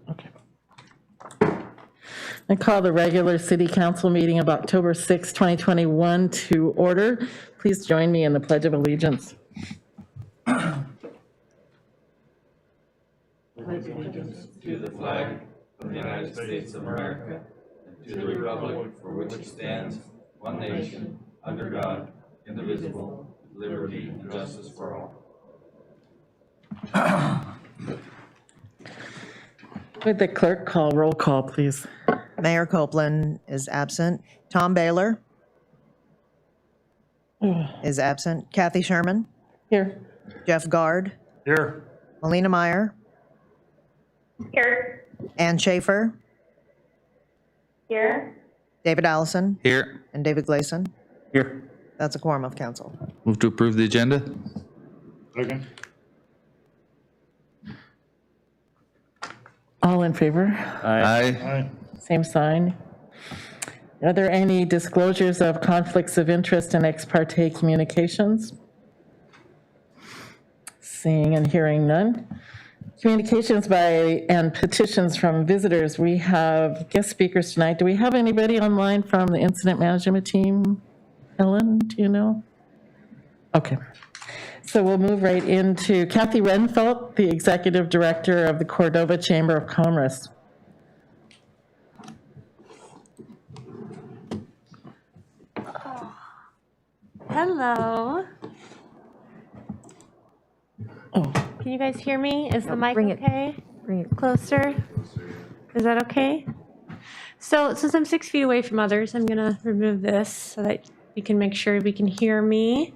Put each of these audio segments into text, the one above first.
Okay. I call the regular City Council meeting of October 6, 2021 to order. Please join me in the Pledge of Allegiance. Pledge allegiance to the flag of the United States of America and to the republic for which it stands, one nation, under God, indivisible, with liberty and justice for all. Would the clerk call roll call, please? Mayor Copeland is absent. Tom Baylor is absent. Kathy Sherman, Here. Jeff Guard, Here. Melina Meyer, Here. Ann Schaefer, Here. David Allison, Here. and David Gleason. Here. That's a quorum of council. Move to approve the agenda. Okay. All in favor? Aye. Same sign. Are there any disclosures of conflicts of interest and ex parte communications? Seeing and hearing none. Communications by and petitions from visitors. We have guest speakers tonight. Do we have anybody online from the incident management team? Ellen, do you know? Okay. So we'll move right into Kathy Renfelt, the Executive Director of the Cordova Chamber of Commerce. Hello. Oh, Can you guys hear me? Is the mic bring it- okay? Bring it. Closer? Is that okay? So since I'm 6 feet away from others, I'm gonna remove this so that you can make sure we can hear me.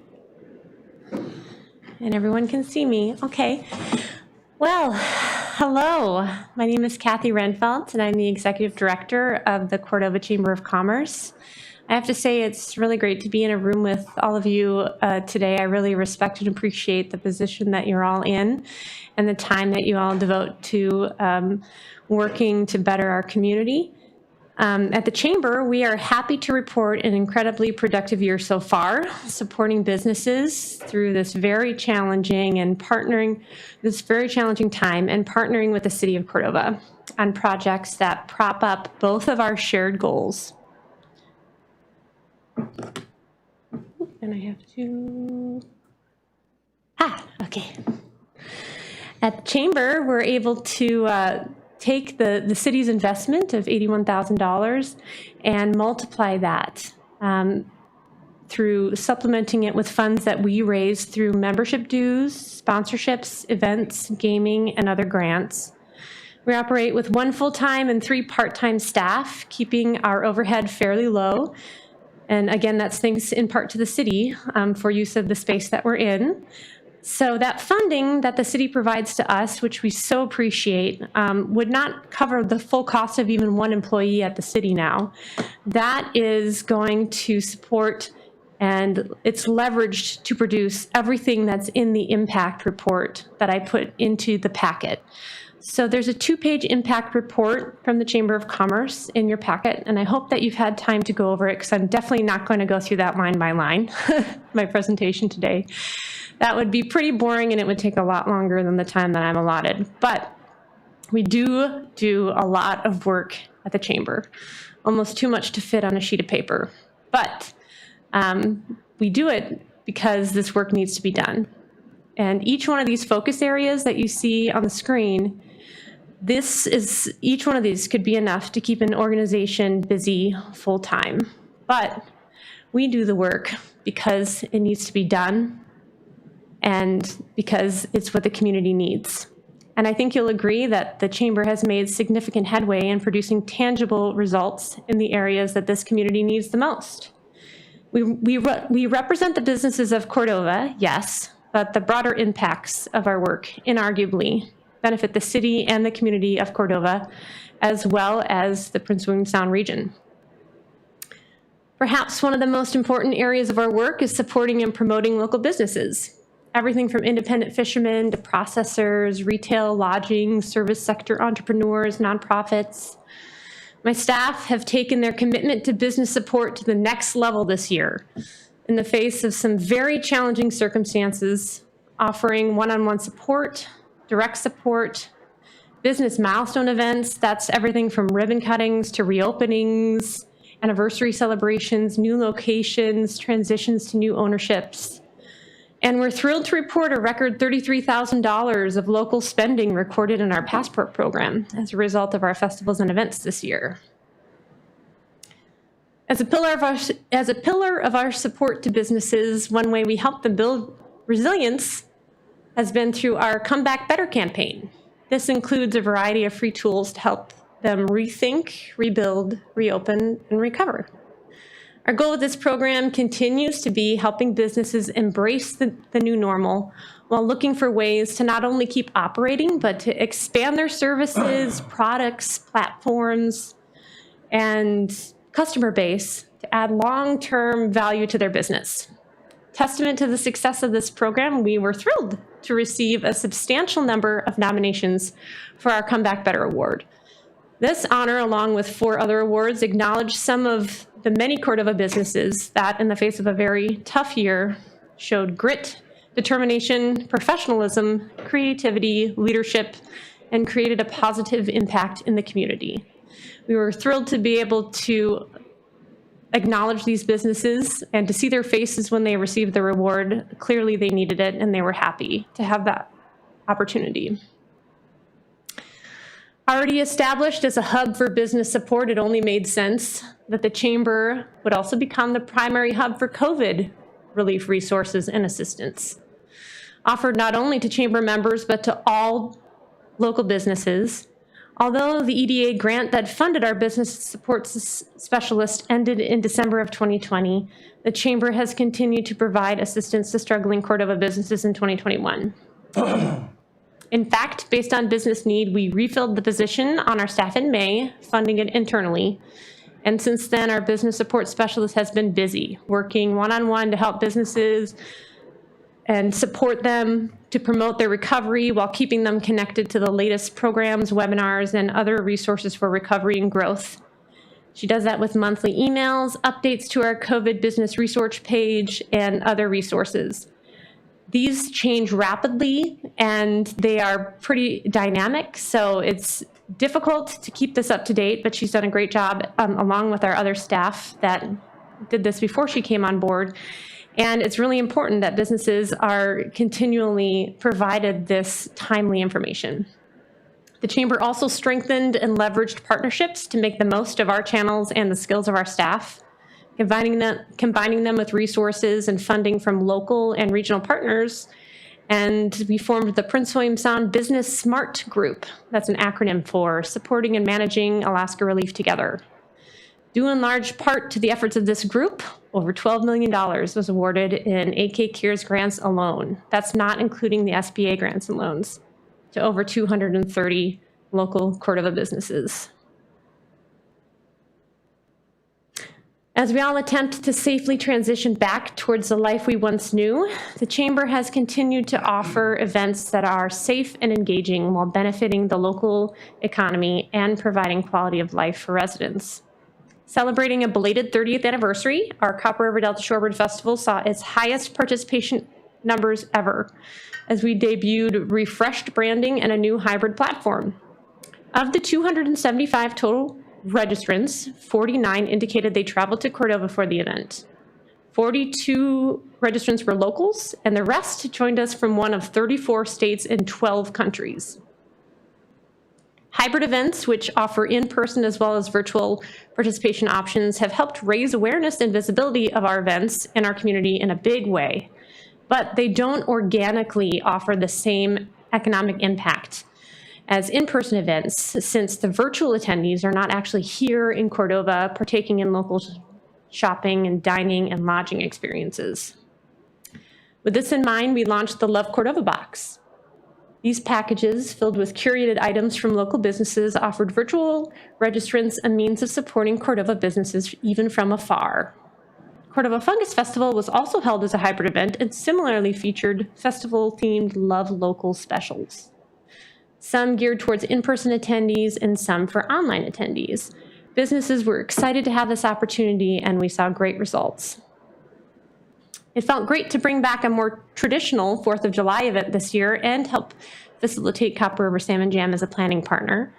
And everyone can see me. Okay. Well, hello. My name is Kathy Renfelt, and I'm the Executive Director of the Cordova Chamber of Commerce. I have to say it's really great to be in a room with all of you today. I really respect and appreciate the position that you're all in and the time that you all devote to working to better our community. At the Chamber, we are happy to report an incredibly productive year so far, supporting businesses through this very challenging time and partnering with the City of Cordova on projects that prop up both of our shared goals. And I have to, okay. At the Chamber, we're able to take the city's investment of $81,000 and multiply that through supplementing it with funds that we raise through membership dues, sponsorships, events, gaming, and other grants. We operate with 1 full-time and 3 part-time staff, keeping our overhead fairly low. And again, that's thanks in part to the city for use of the space that we're in. So that funding that the city provides to us, which we so appreciate, would not cover the full cost of even 1 employee at the city now. That is going to support, and it's leveraged to produce everything that's in the impact report that I put into the packet. So there's a 2-page impact report from the Chamber of Commerce in your packet, and I hope that you've had time to go over it, because I'm definitely not going to go through that line by line, my presentation today. That would be pretty boring, and it would take a lot longer than the time that I'm allotted. But we do a lot of work at the Chamber, almost too much to fit on a sheet of paper. But we do it because this work needs to be done. And each one of these focus areas that you see on the screen, each one of these could be enough to keep an organization busy full time. But we do the work because it needs to be done and because it's what the community needs. And I think you'll agree that the Chamber has made significant headway in producing tangible results in the areas that this community needs the most. We represent the businesses of Cordova, yes, but the broader impacts of our work inarguably benefit the city and the community of Cordova, as well as the Prince William Sound region. Perhaps one of the most important areas of our work is supporting and promoting local businesses. Everything from independent fishermen to processors, retail, lodging, service sector entrepreneurs, nonprofits. My staff have taken their commitment to business support to the next level this year in the face of some very challenging circumstances, offering one-on-one support, direct support, Business milestone events, that's everything from ribbon cuttings to reopenings, anniversary celebrations, new locations, transitions to new ownerships. And we're thrilled to report a record $33,000 of local spending recorded in our Passport program as a result of our festivals and events this year. As a pillar of our support to businesses, one way we help them build resilience has been through our Come Back Better campaign. This includes a variety of free tools to help them rethink, rebuild, reopen, and recover. Our goal with this program continues to be helping businesses embrace the new normal while looking for ways to not only keep operating, but to expand their services, products, platforms, and customer base to add long-term value to their business. Testament to the success of this program, we were thrilled to receive a substantial number of nominations for our Come Back Better Award. This honor, along with 4 other awards, acknowledged some of the many Cordova businesses that, in the face of a very tough year, showed grit, determination, professionalism, creativity, leadership, and created a positive impact in the community. We were thrilled to be able to acknowledge these businesses and to see their faces when they received the reward. Clearly they needed it and they were happy to have that opportunity. Already established as a hub for business support, it only made sense that the Chamber would also become the primary hub for COVID relief resources and assistance, offered not only to Chamber members, but to all local businesses. Although the EDA grant that funded our business support specialist ended in December of 2020, the Chamber has continued to provide assistance to struggling Cordova businesses in 2021. In fact, based on business need, we refilled the position on our staff in May, funding it internally. And since then, our business support specialist has been busy, working one-on-one to help businesses and support them to promote their recovery while keeping them connected to the latest programs, webinars, and other resources for recovery and growth. She does that with monthly emails, updates to our COVID business resource page, and other resources. These change rapidly and they are pretty dynamic, so it's difficult to keep this up to date, but she's done a great job along with our other staff that did this before she came on board. And it's really important that businesses are continually provided this timely information. The Chamber also strengthened and leveraged partnerships to make the most of our channels and the skills of our staff, combining them with resources and funding from local and regional partners. And we formed the Prince William Sound Business SMART Group. That's an acronym for Supporting and Managing Alaska Relief Together. Due in large part to the efforts of this group, over $12 million was awarded in AK CARES grants alone. That's not including the SBA grants and loans, to over 230 local Cordova businesses. As we all attempt to safely transition back towards the life we once knew, the Chamber has continued to offer events that are safe and engaging while benefiting the local economy and providing quality of life for residents. Celebrating a belated 30th anniversary, our Copper River Delta Shorebird Festival saw its highest participation numbers ever as we debuted refreshed branding and a new hybrid platform. Of the 275 total registrants, 49 indicated they traveled to Cordova for the event. 42 registrants were locals, and the rest joined us from one of 34 states and 12 countries. Hybrid events, which offer in-person as well as virtual participation options, have helped raise awareness and visibility of our events in our community in a big way, but they don't organically offer the same economic impact as in-person events, since the virtual attendees are not actually here in Cordova partaking in local shopping and dining and lodging experiences. With this in mind, we launched the Love Cordova Box. These packages, filled with curated items from local businesses, offered virtual registrants a means of supporting Cordova businesses even from afar. Cordova Fungus Festival was also held as a hybrid event and similarly featured festival-themed Love Local specials. Some geared towards in-person attendees and some for online attendees. Businesses were excited to have this opportunity and we saw great results. It felt great to bring back a more traditional 4th of July event this year and help facilitate Copper River Salmon Jam as a planning partner.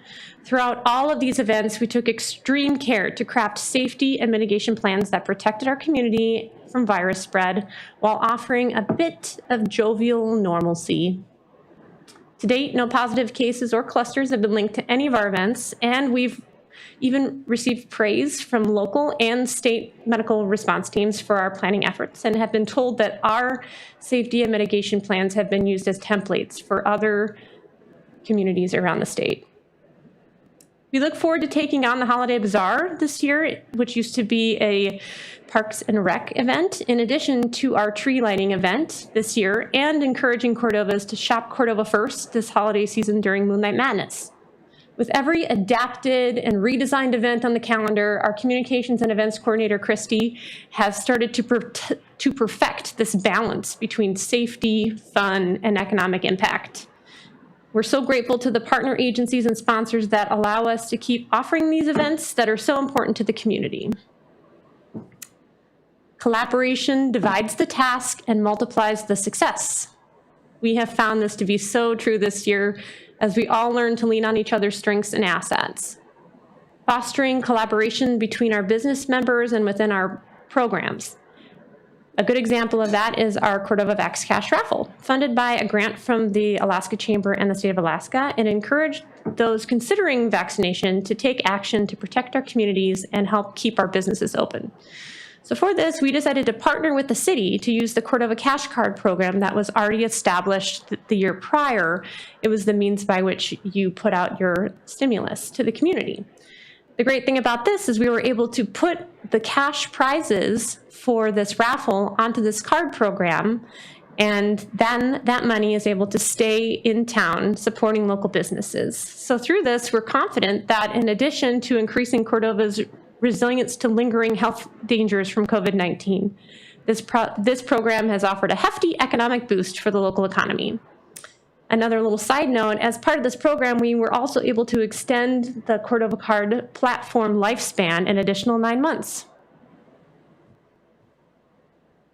Throughout all of these events, we took extreme care to craft safety and mitigation plans that protected our community from virus spread while offering a bit of jovial normalcy. To date, no positive cases or clusters have been linked to any of our events, and we've even received praise from local and state medical response teams for our planning efforts and have been told that our safety and mitigation plans have been used as templates for other communities around the state. We look forward to taking on the Holiday Bazaar this year, which used to be a Parks and Rec event, in addition to our tree lighting event this year, and encouraging Cordovas to shop Cordova first this holiday season during Moonlight Madness. With every adapted and redesigned event on the calendar, our communications and events coordinator, Christy, has started to perfect this balance between safety, fun, and economic impact. We're so grateful to the partner agencies and sponsors that allow us to keep offering these events that are so important to the community. Collaboration divides the task and multiplies the success. We have found this to be so true this year as we all learn to lean on each other's strengths and assets. Fostering collaboration between our business members and within our programs. A good example of that is our Cordova Vax Cash raffle, funded by a grant from the Alaska Chamber and the state of Alaska, and encouraged those considering vaccination to take action to protect our communities and help keep our businesses open. So for this, we decided to partner with the city to use the Cordova Cash Card program that was already established the year prior. It was the means by which you put out your stimulus to the community. The great thing about this is we were able to put the cash prizes for this raffle onto this card program, and then that money is able to stay in town supporting local businesses. So through this, we're confident that in addition to increasing Cordova's resilience to lingering health dangers from COVID-19, this program has offered a hefty economic boost for the local economy. Another little side note, as part of this program, we were also able to extend the Cordova Card platform lifespan an additional 9 months.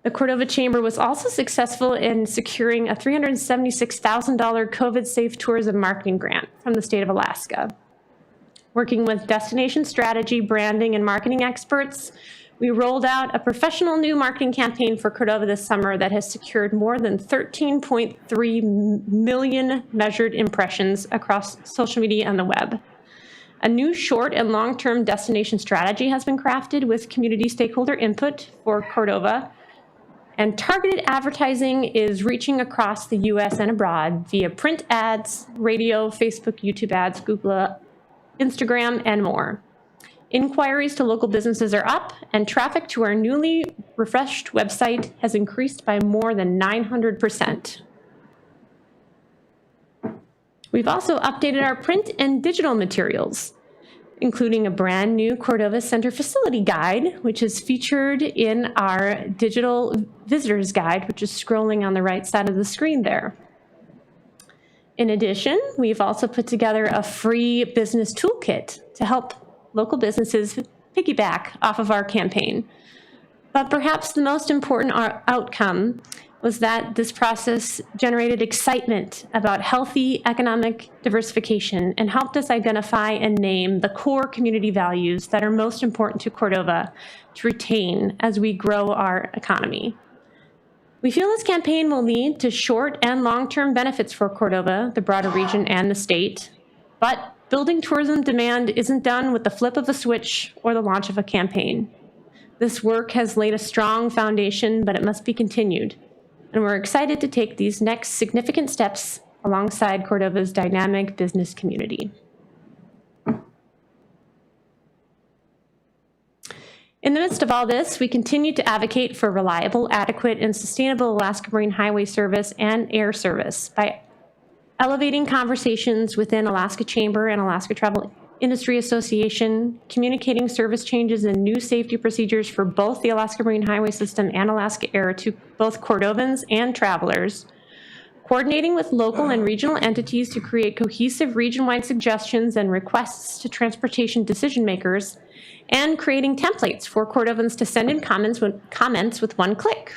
The Cordova Chamber was also successful in securing a $376,000 COVID-safe tourism marketing grant from the state of Alaska. Working with destination strategy, branding, and marketing experts, we rolled out a professional new marketing campaign for Cordova this summer that has secured more than 13.3 million measured impressions across social media and the web. A new short and long-term destination strategy has been crafted with community stakeholder input for Cordova, and targeted advertising is reaching across the US and abroad via print ads, radio, Facebook, YouTube ads, Google, Instagram, and more. Inquiries to local businesses are up, and traffic to our newly refreshed website has increased by more than 900%. We've also updated our print and digital materials, including a brand new Cordova Center Facility Guide, which is featured in our digital visitors guide, which is scrolling on the right side of the screen there. In addition, we've also put together a free business toolkit to help local businesses piggyback off of our campaign. But perhaps the most important outcome was that this process generated excitement about healthy economic diversification and helped us identify and name the core community values that are most important to Cordova to retain as we grow our economy. We feel this campaign will lead to short and long-term benefits for Cordova, the broader region, and the state. But building tourism demand isn't done with the flip of a switch or the launch of a campaign. This work has laid a strong foundation, but it must be continued. And we're excited to take these next significant steps alongside Cordova's dynamic business community. In the midst of all this, we continue to advocate for reliable, adequate, and sustainable Alaska Marine Highway service and air service by elevating conversations within Alaska Chamber and Alaska Travel Industry Association, communicating service changes and new safety procedures for both the Alaska Marine Highway System and Alaska Air to both Cordovans and travelers, coordinating with local and regional entities to create cohesive region-wide suggestions and requests to transportation decision makers, and creating templates for Cordovans to send in comments with one click.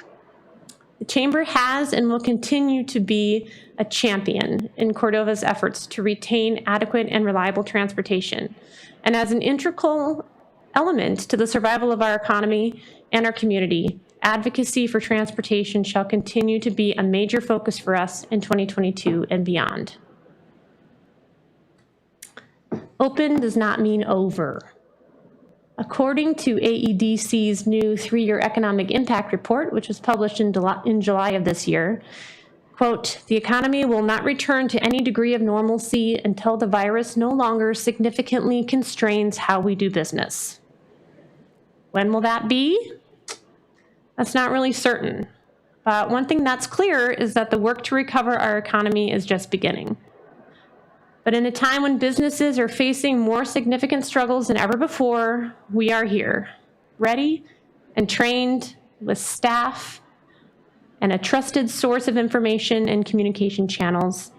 The Chamber has and will continue to be a champion in Cordova's efforts to retain adequate and reliable transportation. And as an integral element to the survival of our economy and our community, advocacy for transportation shall continue to be a major focus for us in 2022 and beyond. Open does not mean over. According to AEDC's new 3-year economic impact report, which was published in July of this year, quote, "The economy will not return to any degree of normalcy until the virus no longer significantly constrains how we do business." When will that be? That's not really certain. But one thing that's clear is that the work to recover our economy is just beginning. But in a time when businesses are facing more significant struggles than ever before, we are here, ready and trained with staff and a trusted source of information and communication channels.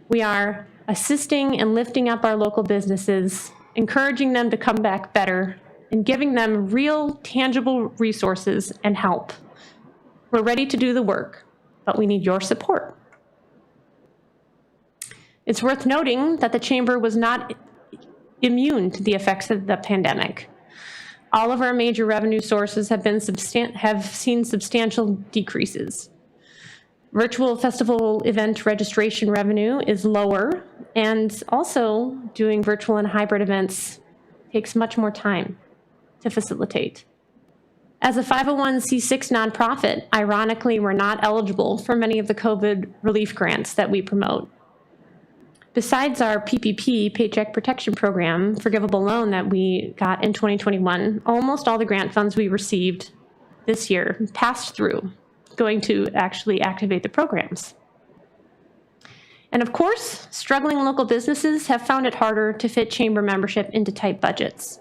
We are assisting and lifting up our local businesses, encouraging them to come back better, and giving them real, tangible resources and help. We're ready to do the work, but we need your support. It's worth noting that the Chamber was not immune to the effects of the pandemic. All of our major revenue sources have seen substantial decreases. Virtual festival event registration revenue is lower, and also doing virtual and hybrid events takes much more time to facilitate. As a 501c6 nonprofit, ironically, we're not eligible for many of the COVID relief grants that we promote. Besides our PPP, Paycheck Protection Program, forgivable loan that we got in 2021, almost all the grant funds we received this year passed through, going to actually activate the programs. And of course, struggling local businesses have found it harder to fit Chamber membership into tight budgets.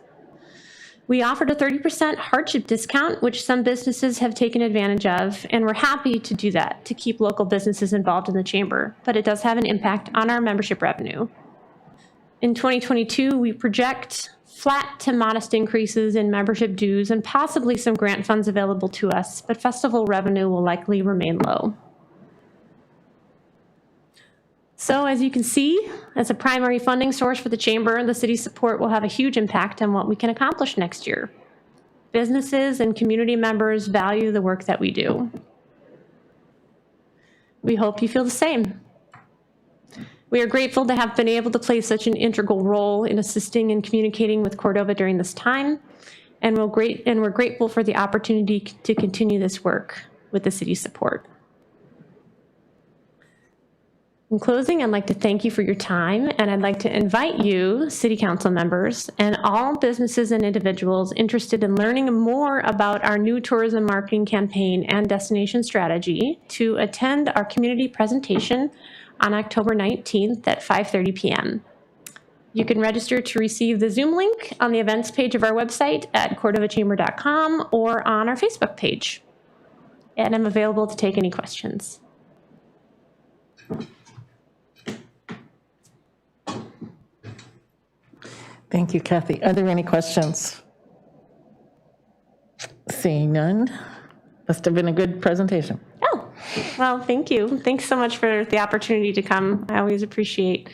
We offered a 30% hardship discount, which some businesses have taken advantage of, and we're happy to do that to keep local businesses involved in the Chamber, but it does have an impact on our membership revenue. In 2022, we project flat to modest increases in membership dues and possibly some grant funds available to us, but festival revenue will likely remain low. So as you can see, as a primary funding source for the Chamber, the city's support will have a huge impact on what we can accomplish next year. Businesses and community members value the work that we do. We hope you feel the same. We are grateful to have been able to play such an integral role in assisting and communicating with Cordova during this time, and we're grateful for the opportunity to continue this work with the city's support. In closing, I'd like to thank you for your time, and I'd like to invite you, City Council members, and all businesses and individuals interested in learning more about our new tourism marketing campaign and destination strategy to attend our community presentation on October 19th at 5:30 p.m. You can register to receive the Zoom link on the events page of our website at cordovachamber.com or on our Facebook page. And I'm available to take any questions. Thank you, Kathy. Are there any questions? Seeing none. Must have been a good presentation. Oh, well, thank you. Thanks so much for the opportunity to come. I always appreciate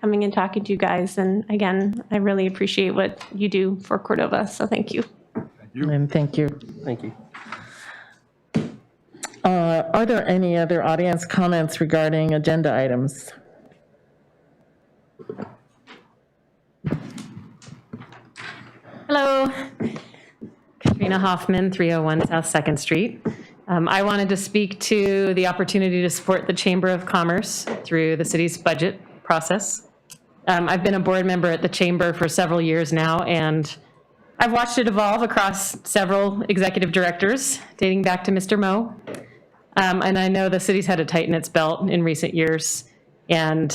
coming and talking to you guys. And again, I really appreciate what you do for Cordova. So thank you. And thank you. Thank you. Are there any other audience comments regarding agenda items? Hello, Katrina Hoffman, 301 South 2nd Street. I wanted to speak to the opportunity to support the Chamber of Commerce through the city's budget process. I've been a board member at the Chamber for several years now, and I've watched it evolve across several executive directors, dating back to Mr. Moe. And I know the city's had to tighten its belt in recent years and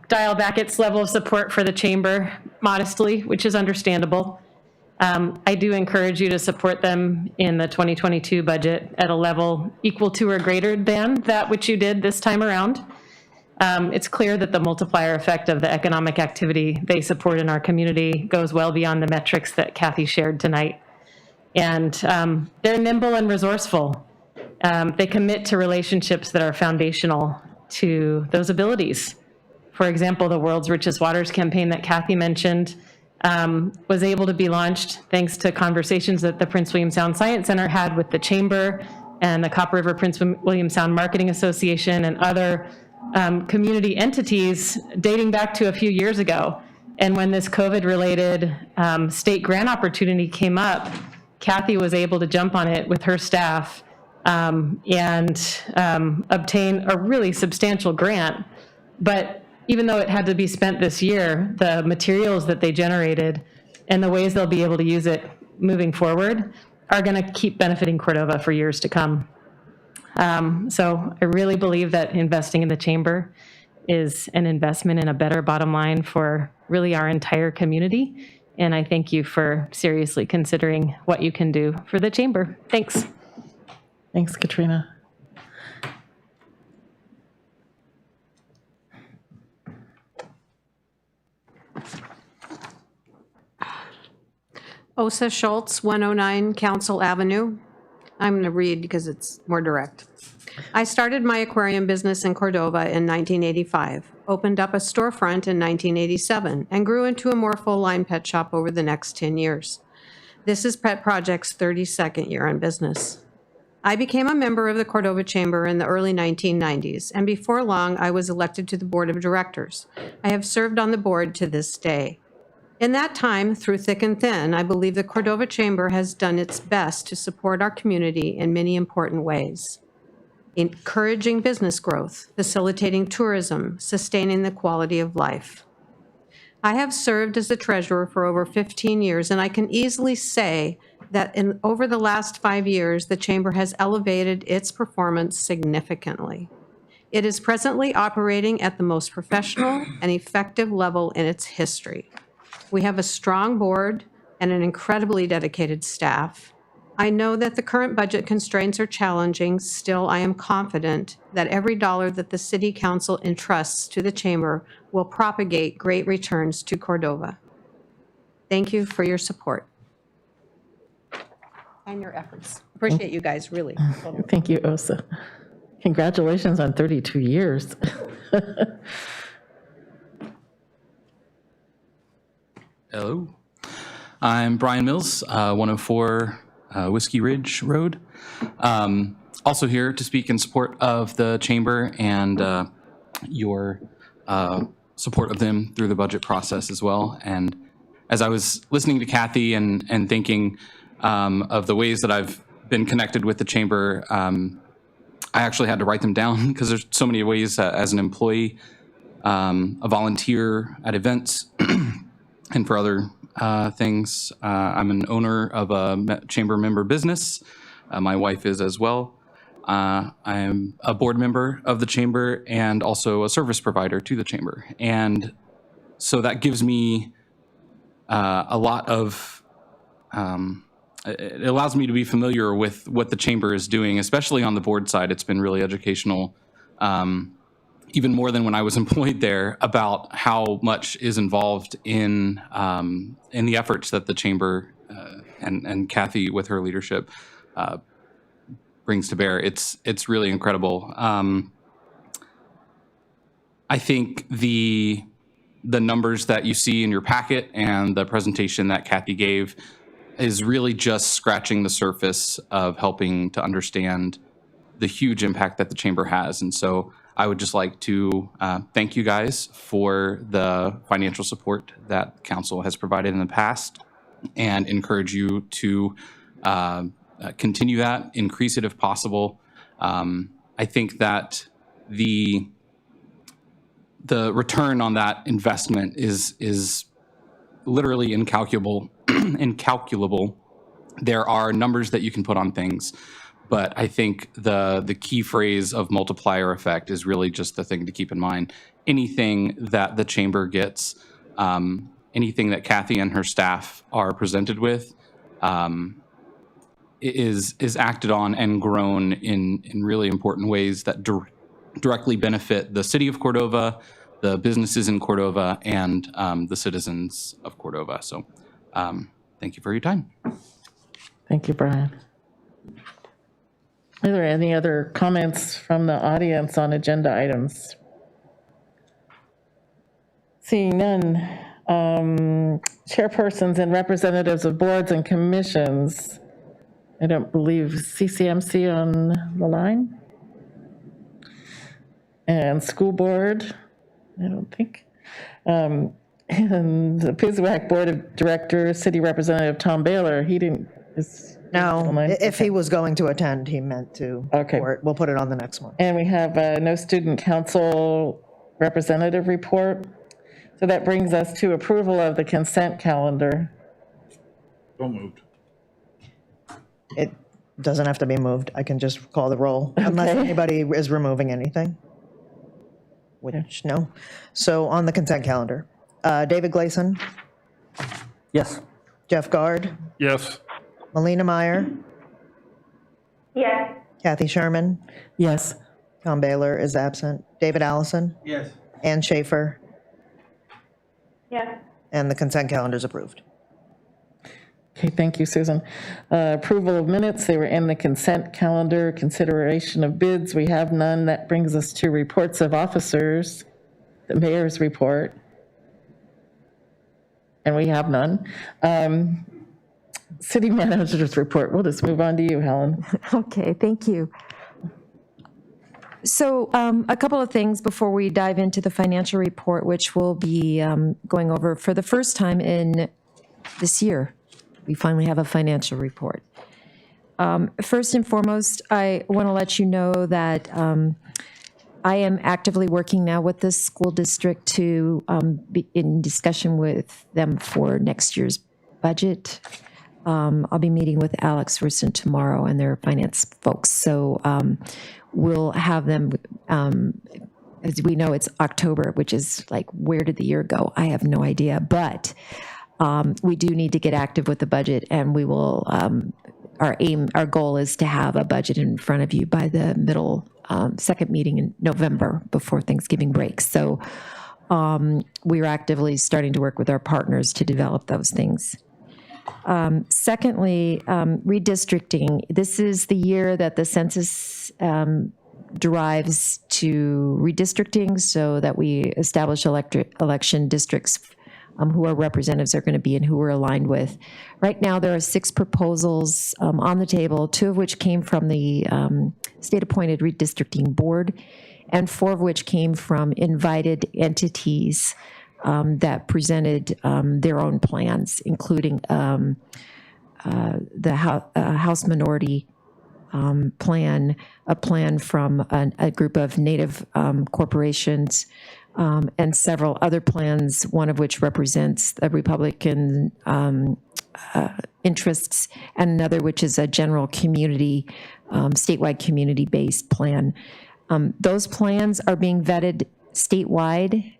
dial back its level of support for the Chamber modestly, which is understandable. I do encourage you to support them in the 2022 budget at a level equal to or greater than that which you did this time around. It's clear that the multiplier effect of the economic activity they support in our community goes well beyond the metrics that Kathy shared tonight. And they're nimble and resourceful. They commit to relationships that are foundational to those abilities. For example, the World's Richest Waters campaign that Kathy mentioned was able to be launched thanks to conversations that the Prince William Sound Science Center had with the Chamber and the Copper River Prince William Sound Marketing Association and other community entities dating back to a few years ago. And when this COVID-related state grant opportunity came up, Kathy was able to jump on it with her staff and obtain a really substantial grant. But even though it had to be spent this year, the materials that they generated and the ways they'll be able to use it moving forward are going to keep benefiting Cordova for years to come. So I really believe that investing in the Chamber is an investment in a better bottom line for really our entire community. And I thank you for seriously considering what you can do for the Chamber. Thanks. Thanks, Katrina. Osa Schultz, 109 Council Avenue. I'm going to read because it's more direct. I started my aquarium business in Cordova in 1985, opened up a storefront in 1987, and grew into a more full-line pet shop over the next 10 years. This is Pet Project's 32nd year in business. I became a member of the Cordova Chamber in the early 1990s, and before long, I was elected to the board of directors. I have served on the board to this day. In that time, through thick and thin, I believe the Cordova Chamber has done its best to support our community in many important ways. Encouraging business growth, facilitating tourism, sustaining the quality of life. I have served as the treasurer for over 15 years, and I can easily say that over the last 5 years, the Chamber has elevated its performance significantly. It is presently operating at the most professional and effective level in its history. We have a strong board and an incredibly dedicated staff. I know that the current budget constraints are challenging. Still, I am confident that every dollar that the City Council entrusts to the Chamber will propagate great returns to Cordova. Thank you for your support and your efforts. Appreciate you guys, really. Thank you, Osa. Congratulations on 32 years. Hello, I'm Brian Mills, 104 Whiskey Ridge Road. Also here to speak in support of the Chamber and your support of them through the budget process as well. And as I was listening to Kathy and thinking of the ways that I've been connected with the Chamber, I actually had to write them down because there's so many ways as an employee, a volunteer at events, and for other things. I'm an owner of a Chamber member business. My wife is as well. I'm a board member of the Chamber and also a service provider to the Chamber. And so that gives me a lot of, it allows me to be familiar with what the Chamber is doing, especially on the board side. It's been really educational, even more than when I was employed there, about how much is involved in the efforts that the Chamber and Kathy with her leadership brings to bear. It's really incredible. I think the numbers that you see in your packet and the presentation that Kathy gave is really just scratching the surface of helping to understand the huge impact that the Chamber has. And so I would just like to thank you guys for the financial support that Council has provided in the past and encourage you to continue that, increase it if possible. I think that the return on that investment is literally incalculable. There are numbers that you can put on things, but I think the key phrase of multiplier effect is really just the thing to keep in mind. Anything that the Chamber gets, anything that Kathy and her staff are presented with, is acted on and grown in really important ways that directly benefit the city of Cordova, the businesses in Cordova, and the citizens of Cordova. So thank you for your time. Thank you, Brian. Are there any other comments from the audience on agenda items? Seeing none, chairpersons and representatives of boards and commissions. I don't believe CCMC on the line. And school board, I don't think. And the Pisuac Board of Directors, City Representative Tom Baylor, he didn't, is No, online? if he was going to attend, he meant to. Okay. Or we'll put it on the next one. And we have no student council representative report. So that brings us to approval of the consent calendar. So moved. It doesn't have to be moved. I can just call the roll unless Okay. anybody is removing anything. Which, no. So on the consent calendar, David Gleason, Yes. Jeff Gard, Yes. Melina Meyer, Yes. Kathy Sherman, Yes. Tom Baylor is absent, David Allison, Yes. Ann Schaefer, Yes. and the consent calendar is approved. Okay, thank you, Susan. Approval of minutes, they were in the consent calendar. Consideration of bids, we have none. That brings us to reports of officers, the mayor's report. And we have none. City manager's report, we'll just move on to you, Helen. Okay, thank you. So a couple of things before we dive into the financial report, which we'll be going over for the first time in this year. We finally have a financial report. First and foremost, I want to let you know that I am actively working now with the school district to be in discussion with them for next year's budget. I'll be meeting with Alex Rusin tomorrow and their finance folks. So we'll have them, as we know, it's October, which is like, where did the year go? I have no idea. But we do need to get active with the budget, and we will, our goal is to have a budget in front of you by the middle, second meeting in November before Thanksgiving break. So we're actively starting to work with our partners to develop those things. Secondly, redistricting. This is the year that the census derives to redistricting so that we establish election districts who our representatives are going to be and who we're aligned with. Right now, there are 6 proposals on the table, 2 of which came from the state-appointed redistricting board, and 4 of which came from invited entities that presented their own plans, including the House Minority plan, a plan from a group of Native corporations, and several other plans, one of which represents the Republican interests, and another which is a general community, statewide community-based plan. Those plans are being vetted statewide.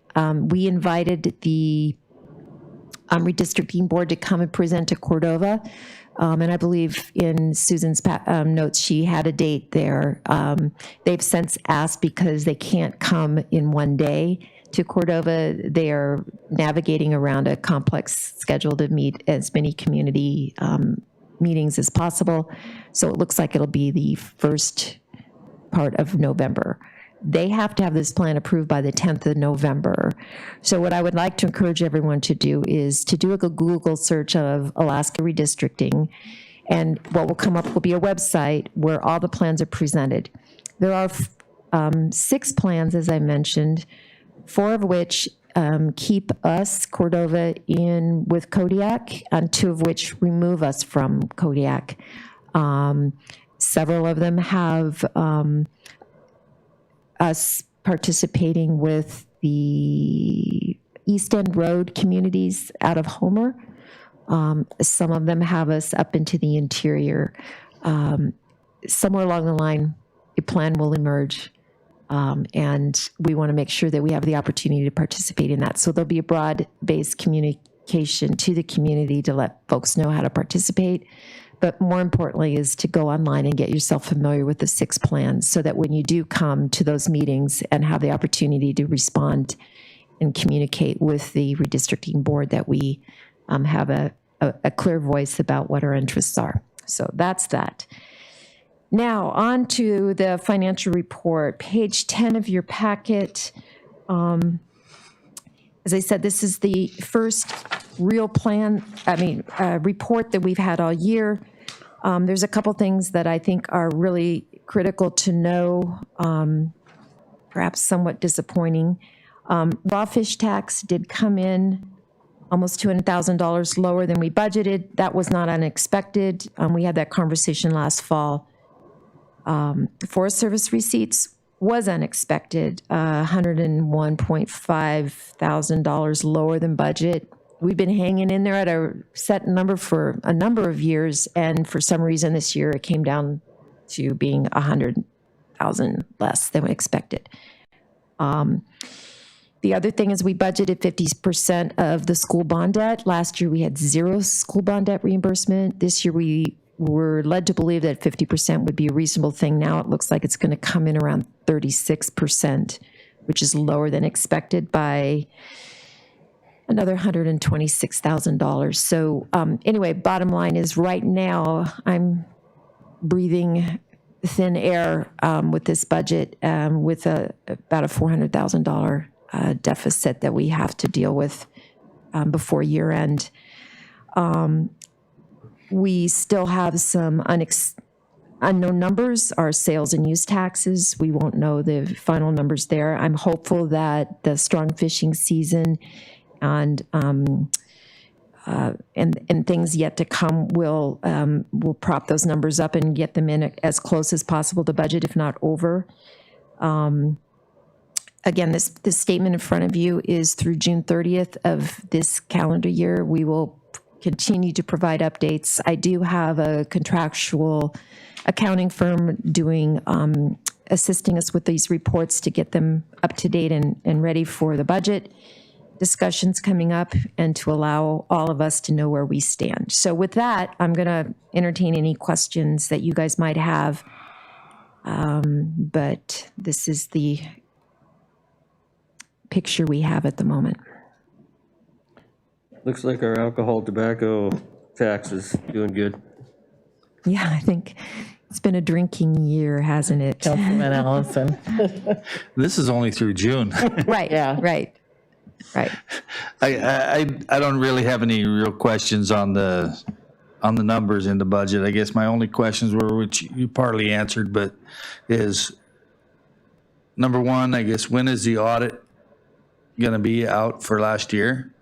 We invited the redistricting board to come and present to Cordova. And I believe in Susan's notes, she had a date there. They've since asked, because they can't come in one day to Cordova, they are navigating around a complex schedule to meet as many community meetings as possible. So it looks like it'll be the first part of November. They have to have this plan approved by the 10th of November. So what I would like to encourage everyone to do is to do a Google search of Alaska redistricting, and what will come up will be a website where all the plans are presented. There are 6 plans, as I mentioned, 4 of which keep us, Cordova, in with Kodiak, and 2 of which remove us from Kodiak. Several of them have us participating with the East End Road communities out of Homer. Some of them have us up into the interior. Somewhere along the line, a plan will emerge, and we want to make sure that we have the opportunity to participate in that. So there'll be a broad-based communication to the community to let folks know how to participate. But more importantly is to go online and get yourself familiar with the 6 plans so that when you do come to those meetings and have the opportunity to respond and communicate with the redistricting board, that we have a clear voice about what our interests are. So that's that. Now, on to the financial report, page 10 of your packet. As I said, this is the first real report that we've had all year. There's a couple things that I think are really critical to know, perhaps somewhat disappointing. Raw fish tax did come in almost $200,000 lower than we budgeted. That was not unexpected. We had that conversation last fall. Forest Service receipts was unexpected, $101.5 thousand lower than budget. We've been hanging in there at a set number for a number of years, and for some reason this year it came down to being $100,000 less than we expected. The other thing is we budgeted 50% of the school bond debt. Last year we had 0 school bond debt reimbursement. This year we were led to believe that 50% would be a reasonable thing. Now it looks like it's going to come in around 36%, which is lower than expected by another $126,000. So anyway, bottom line is right now I'm breathing thin air with this budget with about a $400,000 deficit that we have to deal with before year end. We still have some unknown numbers, our sales and use taxes. We won't know the final numbers there. I'm hopeful that the strong fishing season and things yet to come will prop those numbers up and get them in as close as possible to budget, if not over. Again, this statement in front of you is through June 30th of this calendar year. We will continue to provide updates. I do have a contractual accounting firm assisting us with these reports to get them up to date and ready for the budget discussions coming up and to allow all of us to know where we stand. So with that, I'm going to entertain any questions that you guys might have. But this is the picture we have at the moment. Looks like our alcohol, tobacco tax is doing good. Yeah, I think it's been a drinking year, hasn't it? Councilman Allison. This is only through June. Right, Yeah. right. I don't really have any real questions on the numbers in the budget. I guess my only questions were, which you partly answered, but is number one, I guess, when is the audit going to be out for last year?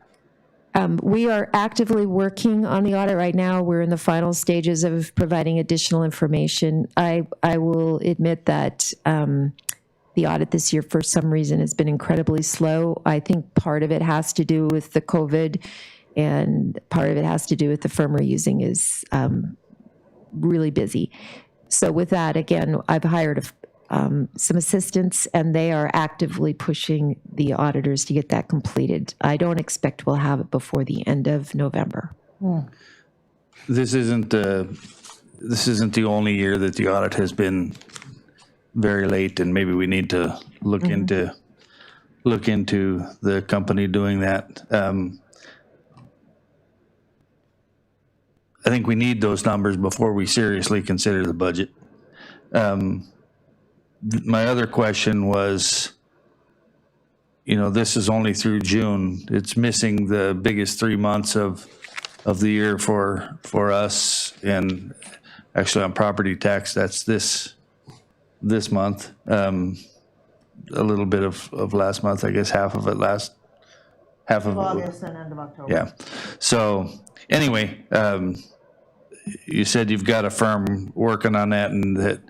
We are actively working on the audit right now. We're in the final stages of providing additional information. I will admit that the audit this year, for some reason, has been incredibly slow. I think part of it has to do with the COVID, and part of it has to do with the firm we're using is really busy. So with that, again, I've hired some assistants, and they are actively pushing the auditors to get that completed. I don't expect we'll have it before the end of November. This isn't the only year that the audit has been very late, and maybe we need to look into the company doing that. I think we need those numbers before we seriously consider the budget. My other question was, this is only through June. It's missing the biggest 3 months of the year for us, and actually on property tax, that's this month. A little bit of last month, I guess half of August and end of October. Yeah. So anyway, you said you've got a firm working on that, and that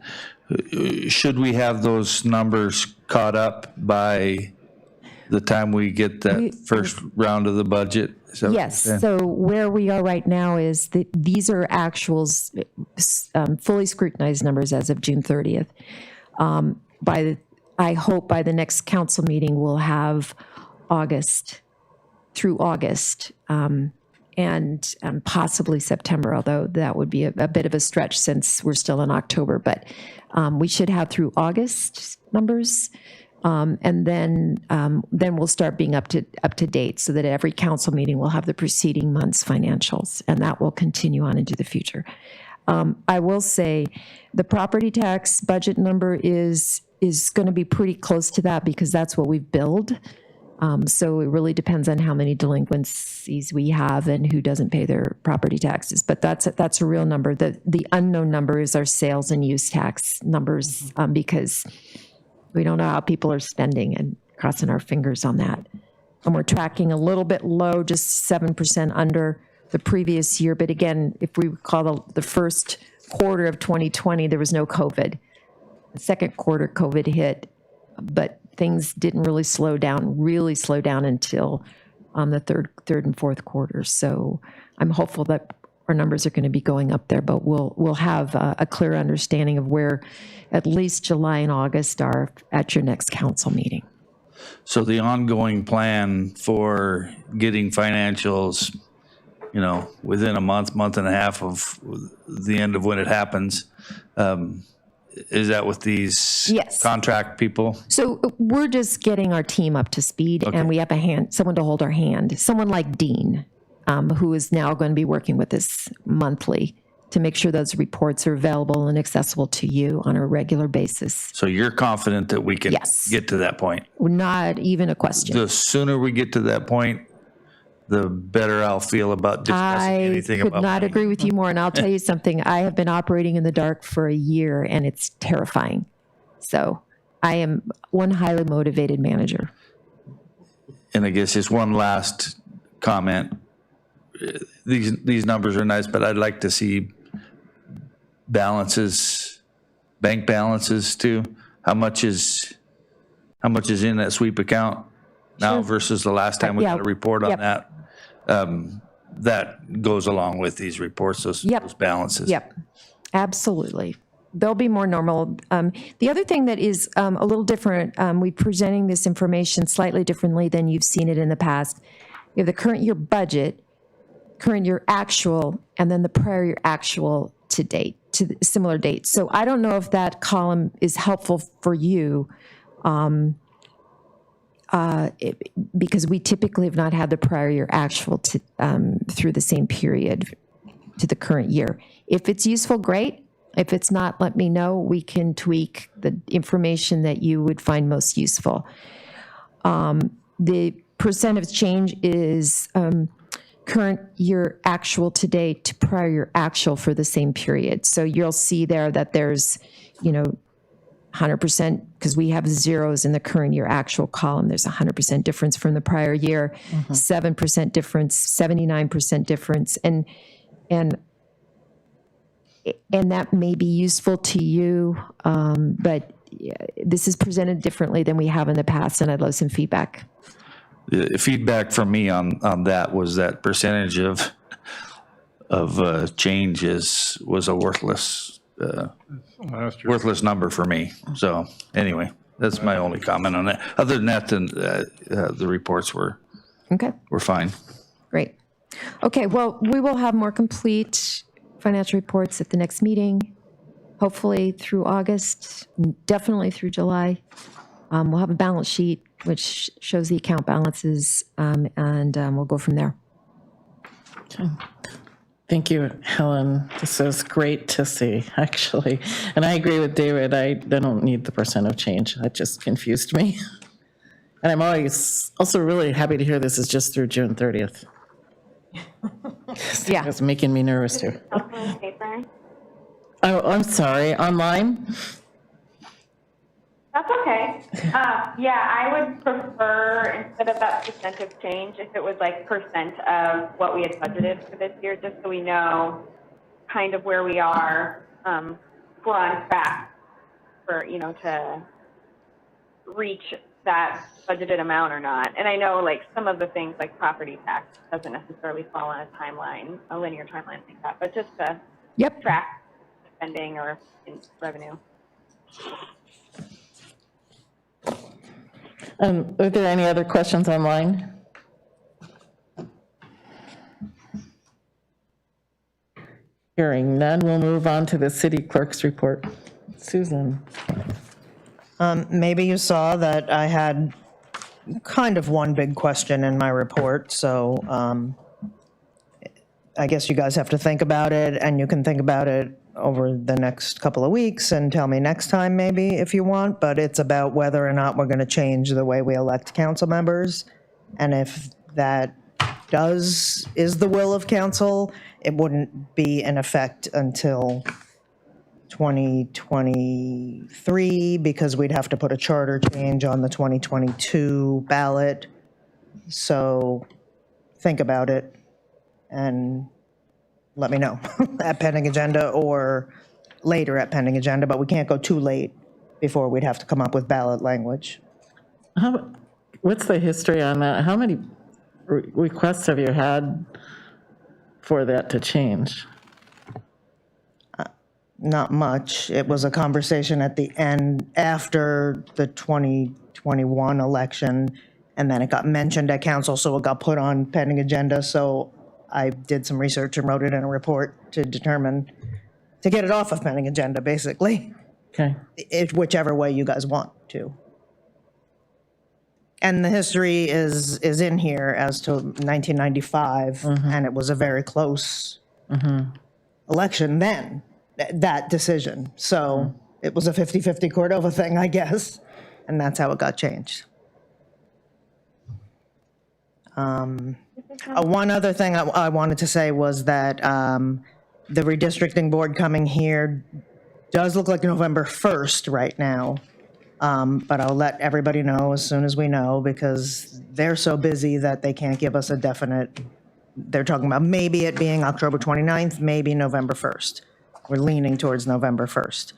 should we have those numbers caught up by the time we get that first round of the budget? Yes. So where we are right now is that these are actuals, fully scrutinized numbers as of June 30th. I hope by the next council meeting we'll have August through August. And possibly September, although that would be a bit of a stretch since we're still in October. But we should have through August numbers, and then we'll start being up to date, so that every council meeting will have the preceding month's financials, and that will continue on into the future. I will say, the property tax budget number is going to be pretty close to that because that's what we've billed. So it really depends on how many delinquencies we have and who doesn't pay their property taxes. But that's a real number. The unknown number is our sales and use tax numbers because we don't know how people are spending, and crossing our fingers on that. And we're tracking a little bit low, just 7% under the previous year. But again, if we recall the first quarter of 2020, there was no COVID. The second quarter, COVID hit, but things didn't really slow down until the third and fourth quarters. So I'm hopeful that our numbers are going to be going up there, but we'll have a clear understanding of where at least July and August are at your next council meeting. So the ongoing plan for getting financials, within a month and a half of the end of when it happens, is that with these Yes. contract people? So we're just getting our team up to speed, and we have someone to hold our hand, someone like Dean, who is now going to be working with us monthly to make sure those reports are available and accessible to you on a regular basis. So you're confident that we can get to that point? Not even a question. The sooner we get to that point, the better I'll feel about discussing anything about I could not money. agree with you more. And I'll tell you something, I have been operating in the dark for a year, and it's terrifying. So I am one highly motivated manager. And I guess just one last comment. These numbers are nice, but I'd like to see balances, bank balances too. How much is in that sweep account now versus the last time we got a report on that? That goes along with these reports, those balances. Yep, absolutely. They'll be more normal. The other thing that is a little different, we're presenting this information slightly differently than you've seen it in the past. You have the current year budget, current year actual, and then the prior year actual to date, to the similar dates. So I don't know if that column is helpful for you, because we typically have not had the prior year actual to, through the same period to the current year. If it's useful, great. If it's not, let me know. We can tweak the information that you would find most useful. The percent of change is current year actual to date to prior year actual for the same period. So you'll see there that there's, 100%, because we have zeros in the current year actual column. There's 100% difference from the prior year, 7% difference, 79% difference. And that may be useful to you, but this is presented differently than we have in the past, and I'd love some feedback. The feedback from me on that was that percentage of change was a worthless number for me. So anyway, that's my only comment on that. Other than that, then the reports were fine. Great. Okay, well, we will have more complete financial reports at the next meeting, hopefully through August, definitely through July. We'll have a balance sheet which shows the account balances, and we'll go from there. Okay. Thank you, Helen. This is great to see, actually. And I agree with David. I don't need the percent of change. That just confused me. And I'm always also really happy to hear this is just through June 30th. Yeah. It's making me nervous too. Paper. Oh, I'm sorry. Online? That's okay. Yeah, I would prefer, instead of that percent of change, if it was like percent of what we had budgeted for this year, just so we know kind of where we are, if we're on track for, to reach that budgeted amount or not. And I know like some of the things like property tax doesn't necessarily fall on a timeline, a linear timeline like that, but just to track spending or revenue. Are there any other questions online? Hearing none, we'll move on to the city clerk's report. Susan. Maybe you saw that I had kind of one big question in my report, so I guess you guys have to think about it, and you can think about it over the next couple of weeks and tell me next time maybe if you want, but it's about whether or not we're going to change the way we elect council members. And if that is the will of council, it wouldn't be in effect until 2023 because we'd have to put a charter change on the 2022 ballot. So think about it and let me know at pending agenda or later at pending agenda, but we can't go too late before we'd have to come up with ballot language. What's the history on that? How many requests have you had for that to change? Not much. It was a conversation at the end after the 2021 election, and then it got mentioned at council, so it got put on pending agenda. So I did some research and wrote it in a report to determine, to get it off of pending agenda, basically. Okay. Whichever way you guys want to. And the history is in here as to 1995, and it was a very close election then, that decision. So it was a 50-50 Cordova thing, I guess, and that's how it got changed. One other thing I wanted to say was that the redistricting board coming here does look like November 1st right now. But I'll let everybody know as soon as we know, because they're so busy that they can't give us a definite, they're talking about maybe it being October 29th, maybe November 1st. We're leaning towards November 1st.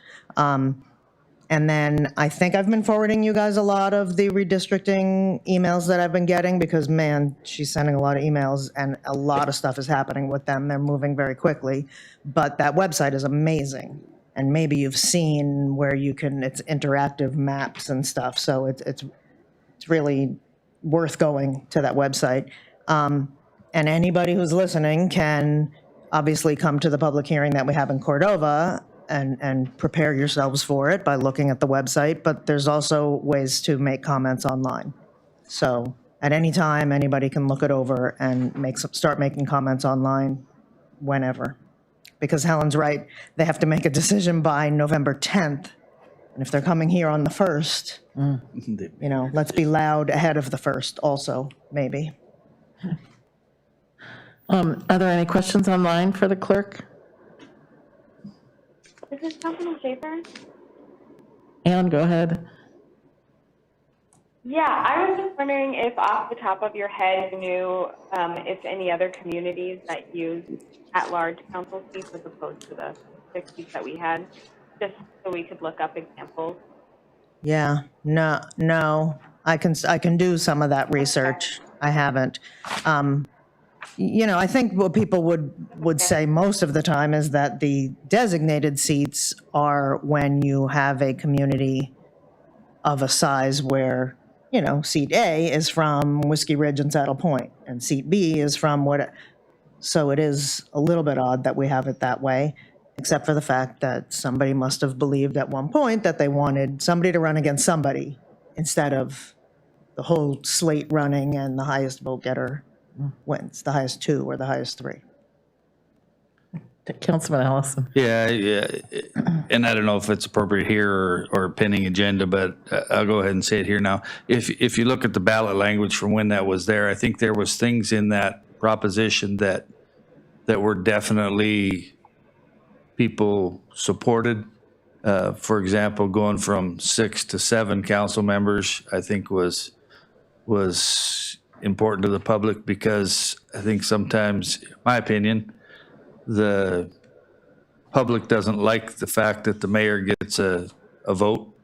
And then I think I've been forwarding you guys a lot of the redistricting emails that I've been getting because, man, she's sending a lot of emails and a lot of stuff is happening with them. They're moving very quickly. But that website is amazing. And maybe you've seen where you can, it's interactive maps and stuff. So it's really worth going to that website. And anybody who's listening can obviously come to the public hearing that we have in Cordova and prepare yourselves for it by looking at the website. But there's also ways to make comments online. So at any time, anybody can look it over and start making comments online whenever. Because Helen's right, they have to make a decision by November 10th. And if they're coming here on the 1st, you know, let's be loud ahead of the 1st also, maybe. Are there any questions online for the clerk? This is Councilman Schaefer. Ann, go ahead. Yeah, I was just wondering if off the top of your head you knew if any other communities that use at-large council seats as opposed to the 6 seats that we had, just so we could look up examples. Yeah, no, I can do some of that research. I haven't. You know, I think what people would say most of the time is that the designated seats are when you have a community of a size where, you know, seat A is from Whiskey Ridge and Saddle Point, and seat B is from what. So it is a little bit odd that we have it that way, except for the fact that somebody must have believed at one point that they wanted somebody to run against somebody instead of the whole slate running and the highest vote getter wins, the highest 2 or the highest 3. Councilman Allison. Yeah, and I don't know if it's appropriate here or pending agenda, but I'll go ahead and say it here now. If you look at the ballot language from when that was there, I think there was things in that proposition that were definitely people supported. For example, going from 6 to 7 council members, I think was important to the public because I think sometimes, in my opinion, the public doesn't like the fact that the mayor gets a vote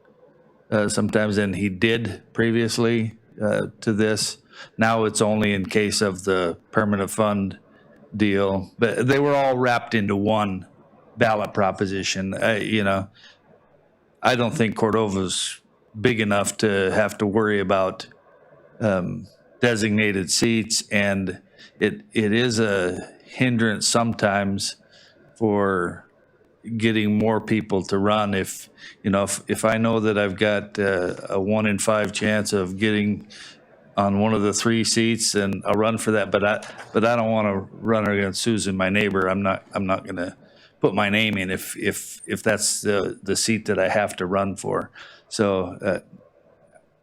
sometimes, and he did previously to this. Now it's only in case of the permanent fund deal, but they were all wrapped into one ballot proposition. You know, I don't think Cordova's big enough to have to worry about designated seats, and it is a hindrance sometimes for getting more people to run. If you know, if I know that I've got a 1 in 5 chance of getting on one of the 3 seats, and I'll run for that, but I don't want to run against Susan, my neighbor. I'm not going to put my name in if that's the seat that I have to run for. So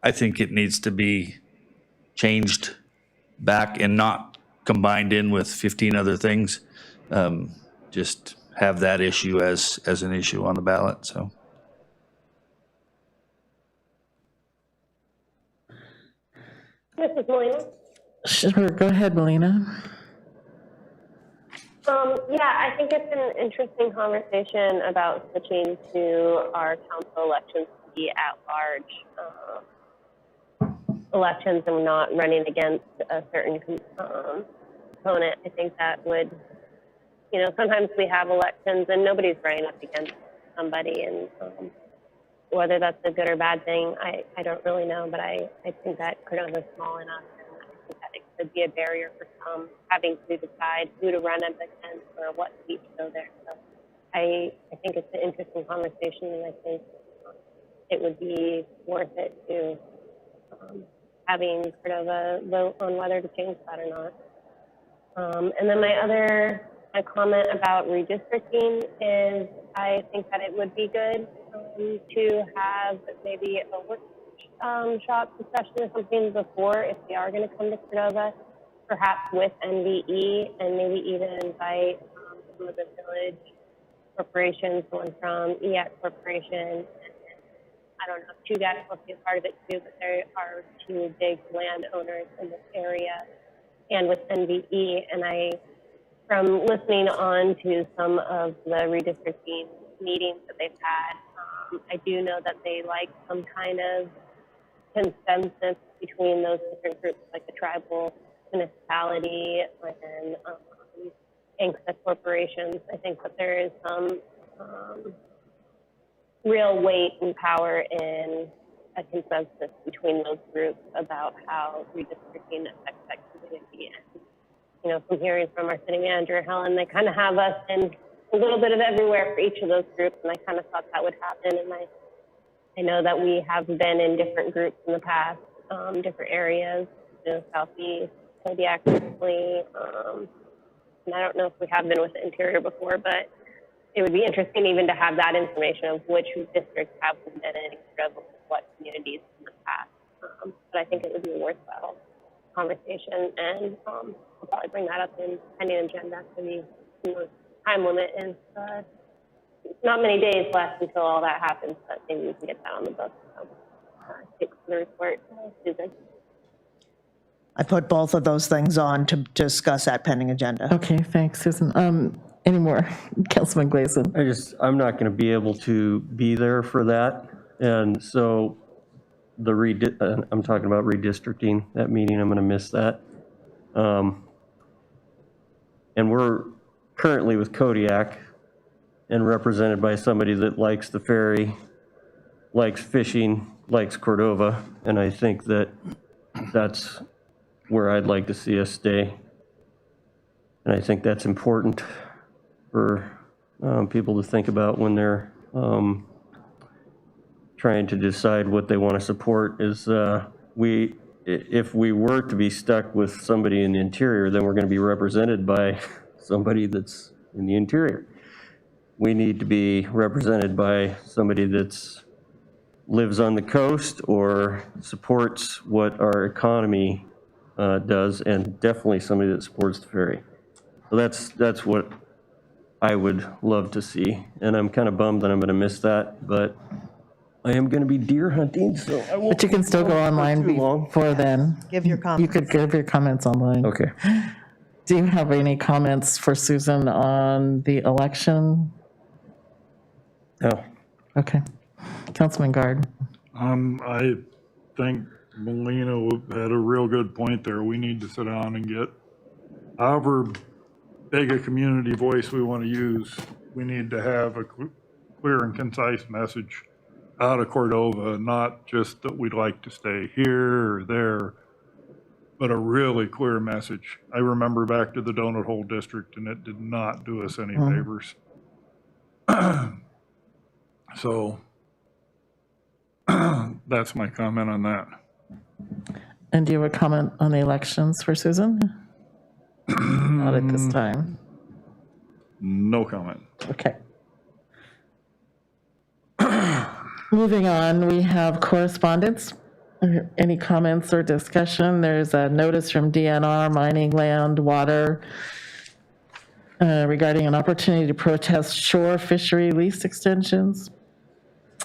I think it needs to be changed back and not combined in with 15 other things. Just have that issue as an issue on the ballot, so. Mrs. Molina? Sure, go ahead, Melina. Yeah, I think it's an interesting conversation about switching to our council elections to be at large elections and not running against a certain opponent. I think that would, sometimes we have elections and nobody's running up against somebody, and whether that's a good or bad thing, I don't really know, but I think that Cordova is small enough, and I think that it could be a barrier for some having to decide who to run up against or what seat to go there. So I think it's an interesting conversation, and I think it would be worth it to having Cordova vote on whether to change that or not. And then my comment about redistricting is I think that it would be good to have maybe a workshop discussion or something before, if they are going to come to Cordova, perhaps with NVE, and maybe even invite some of the village corporations, one from EAC Corporation, and I don't know if TUGAC will be a part of it too, but there are 2 big landowners in this area, and with NVE, and from listening on to some of the redistricting meetings that they've had, I do know that they like some kind of consensus between those different groups, like the tribal municipality and ANCSA corporations. I think that there is some real weight and power in a consensus between those groups about how redistricting affects that community. And, from hearing from our city manager, Helen, they kind of have us in a little bit of everywhere for each of those groups, and I kind of thought that would happen. And I know that we have been in different groups in the past, different areas, Southeast, Kodiak recently, and I don't know if we have been with the Interior before, but it would be interesting even to have that information of which districts have been in what communities in the past. But I think it would be a worthwhile conversation, and we'll probably bring that up in pending agenda. The time limit is not many days left until all that happens, but maybe we can get that on the books. So, thanks for the report, Susan. I put both of those things on to discuss at pending agenda. Okay, thanks, Susan. Any more? Councilman Glazen. I'm not going to be able to be there for that. And so I'm talking about redistricting, that meeting, I'm going to miss that. And we're currently with Kodiak and represented by somebody that likes the ferry, likes fishing, likes Cordova. And I think that that's where I'd like to see us stay. And I think that's important for people to think about when they're trying to decide what they want to support. Is if we were to be stuck with somebody in the interior, then we're going to be represented by somebody that's in the interior. We need to be represented by somebody that's lives on the coast or supports what our economy does, and definitely somebody that supports the ferry. So that's what I would love to see, and I'm kind of bummed that I'm going to miss that, but I am going to be deer hunting, so I won't. But you can still go online before then. Give your comments. You could give your comments online. Okay. Do you have any comments for Susan on the election? No. Okay. Councilman Guard. I think Melina had a real good point there. We need to sit down and get, however big a community voice we want to use, we need to have a clear and concise message out of Cordova, not just that we'd like to stay here or there, but a really clear message. I remember back to the Donut Hole District, and it did not do us any favors. So that's my comment on that. And do you have a comment on the elections for Susan? Not at this time. No comment. Okay. Moving on, we have correspondence. Any comments or discussion? There's a notice from DNR Mining Land Water regarding an opportunity to protest shore fishery lease extensions.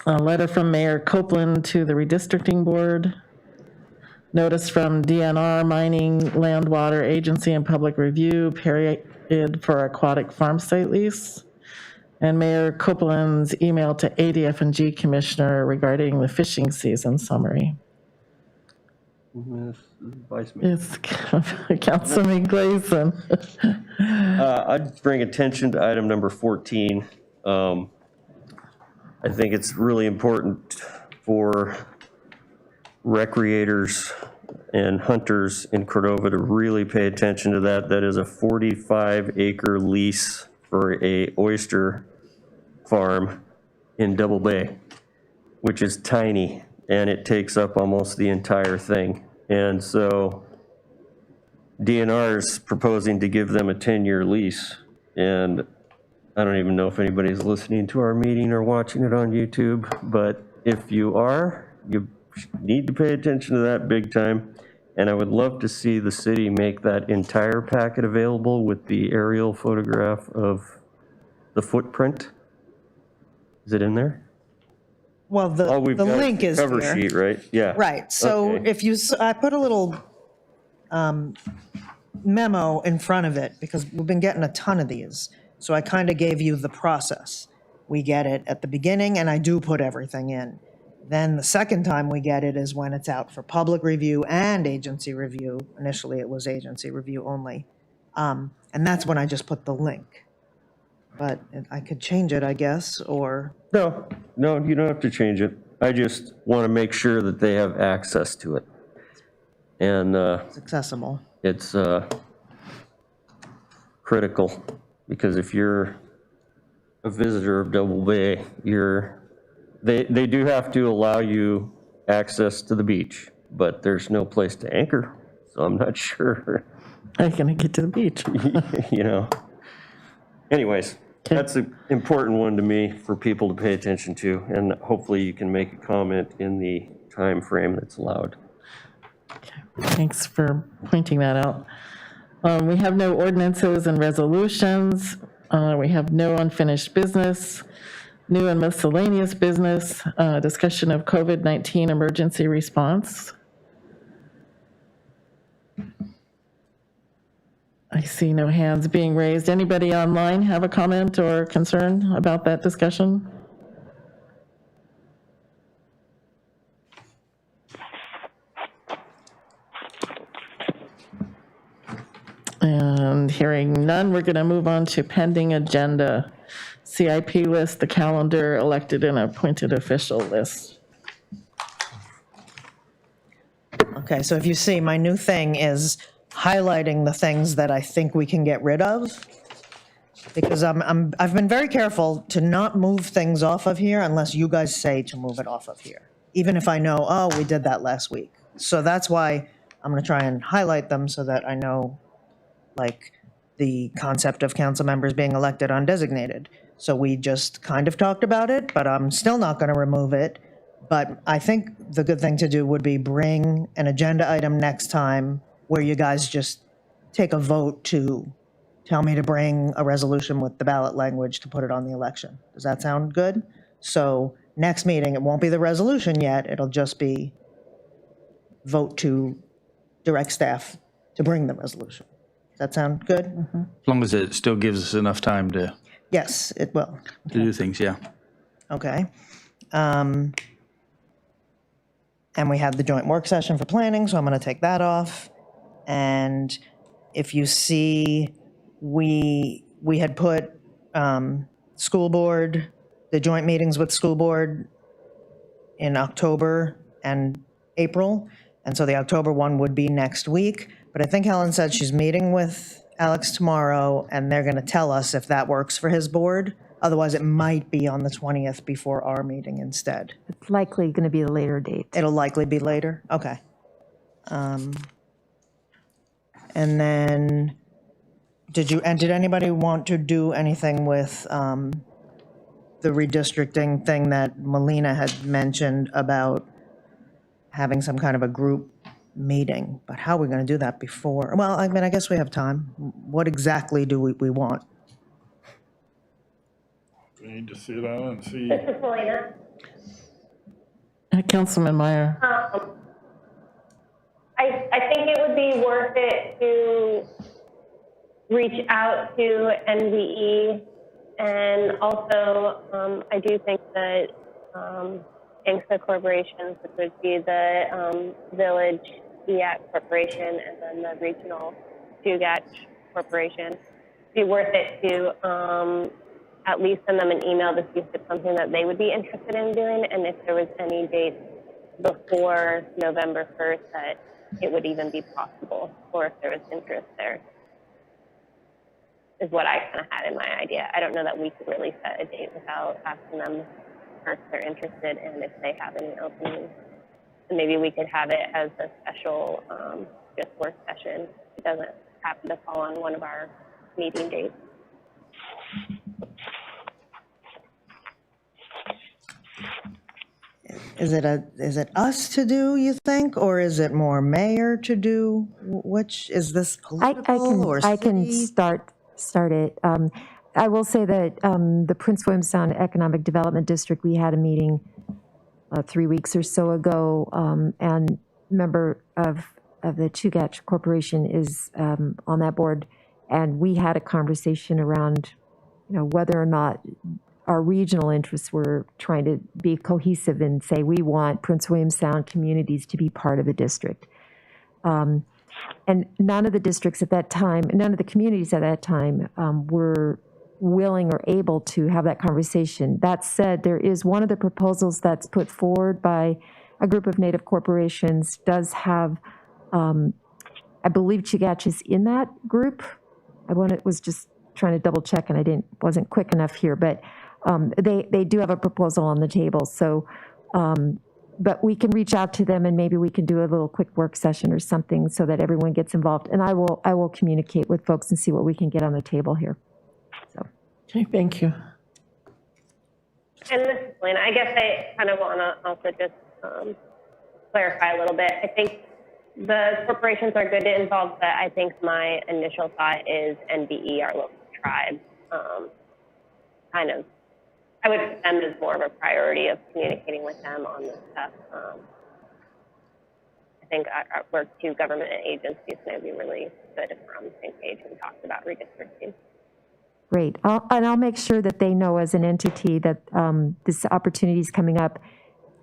A letter from Mayor Copeland to the redistricting board. Notice from DNR Mining Land Water Agency and Public Review period for aquatic farm site lease. And Mayor Copeland's email to ADF&G Commissioner regarding the fishing season summary. Vice Mayor. It's Councilman Gleason. I'd bring attention to item number 14. I think it's really important for recreators and hunters in Cordova to really pay attention to that. That is a 45-acre lease for a oyster farm in Double Bay, which is tiny, and it takes up almost the entire thing. And so DNR is proposing to give them a 10-year lease, and I don't even know if anybody's listening to our meeting or watching it on YouTube, but if you are, you need to pay attention to that big time. And I would love to see the city make that entire packet available with the aerial photograph of the footprint. Is it in there? Well, the We've got link is cover here. sheet, right? Yeah. Right, so Okay. if you, I put a little memo in front of it, because we've been getting a ton of these. So I kind of gave you the process. We get it at the beginning, and I do put everything in. Then the second time we get it is when it's out for public review and agency review. Initially, it was agency review only. And that's when I just put the link. But I could change it, I guess, or, No, you don't have to change it. I just want to make sure that they have access to it. And it's accessible. it's critical, because if you're a visitor of Double Bay, they do have to allow you access to the beach, but there's no place to anchor, so I'm not sure, I'm going to get to the beach. you know. Anyways, that's an important one to me for people to pay attention to, and hopefully you can make a comment in the time frame that's allowed. Thanks for pointing that out. We have no ordinances and resolutions. We have no unfinished business, new and miscellaneous business, discussion of COVID-19 emergency response. I see no hands being raised. Anybody online have a comment or concern about that discussion? And hearing none, we're going to move on to pending agenda. CIP list, the calendar, elected and appointed official list. Okay, so if you see, my new thing is highlighting the things that I think we can get rid of. Because I've been very careful to not move things off of here unless you guys say to move it off of here. Even if I know, oh, we did that last week. So that's why I'm going to try and highlight them so that I know, like, the concept of council members being elected undesignated. So we just kind of talked about it, but I'm still not going to remove it. But I think the good thing to do would be bring an agenda item next time where you guys just take a vote to tell me to bring a resolution with the ballot language to put it on the election. Does that sound good? So next meeting, it won't be the resolution yet. It'll just be vote to direct staff to bring the resolution. Does that sound good? As long as it still gives us enough time to Yes, it will. do things, yeah. Okay. And we had the joint work session for planning, so I'm going to take that off. And if you see, we had put school board, the joint meetings with school board in October and April. And so the October one would be next week. But I think Helen said she's meeting with Alex tomorrow, and they're going to tell us if that works for his board. Otherwise, it might be on the 20th before our meeting instead. It's likely going to be a later date. It'll likely be later? Okay. And then, did anybody want to do anything with the redistricting thing that Melina had mentioned about having some kind of a group meeting? But how are we going to do that before? Well, I mean, I guess we have time. What exactly do we want? We need to sit down and see. This is Melina. Councilman Meyer. I think it would be worth it to reach out to NVE, and also I do think that INCSA corporations, which would be the Village EAC Corporation and then the Regional Chugach Corporation, it'd be worth it to at least send them an email to see if it's something that they would be interested in doing, and if there was any dates before November 1st that it would even be possible, or if there was interest there, is what I kind of had in my idea. I don't know that we could really set a date without asking them if they're interested and if they have any openings. And maybe we could have it as a special just work session. It doesn't happen to fall on one of our meeting dates. Is it us to do, you think, or is it more mayor to do? Which, is this political or I can city? start it. I will say that the Prince William Sound Economic Development District, we had a meeting 3 weeks or so ago, and a member of the Chugach Corporation is on that board, and we had a conversation around, whether or not our regional interests were trying to be cohesive and say we want Prince William Sound communities to be part of the district. And none of the districts at that time, none of the communities at that time were willing or able to have that conversation. That said, there is one of the proposals that's put forward by a group of Native corporations does have, I believe Chugach is in that group. Was just trying to double check and wasn't quick enough here, but they do have a proposal on the table. So, but we can reach out to them and maybe we can do a little quick work session or something so that everyone gets involved. And I will communicate with folks and see what we can get on the table here. So. Okay, thank you. And this is Lynn. I guess I kind of want to also just clarify a little bit. I think the corporations are good to involve, but I think my initial thought is NBE, our local tribe, I would put them as more of a priority of communicating with them on this stuff. I think we're two government agencies, and it'd be really good if we're on the same page and talked about redistricting. Great. I'll make sure that they know as an entity that this opportunity is coming up.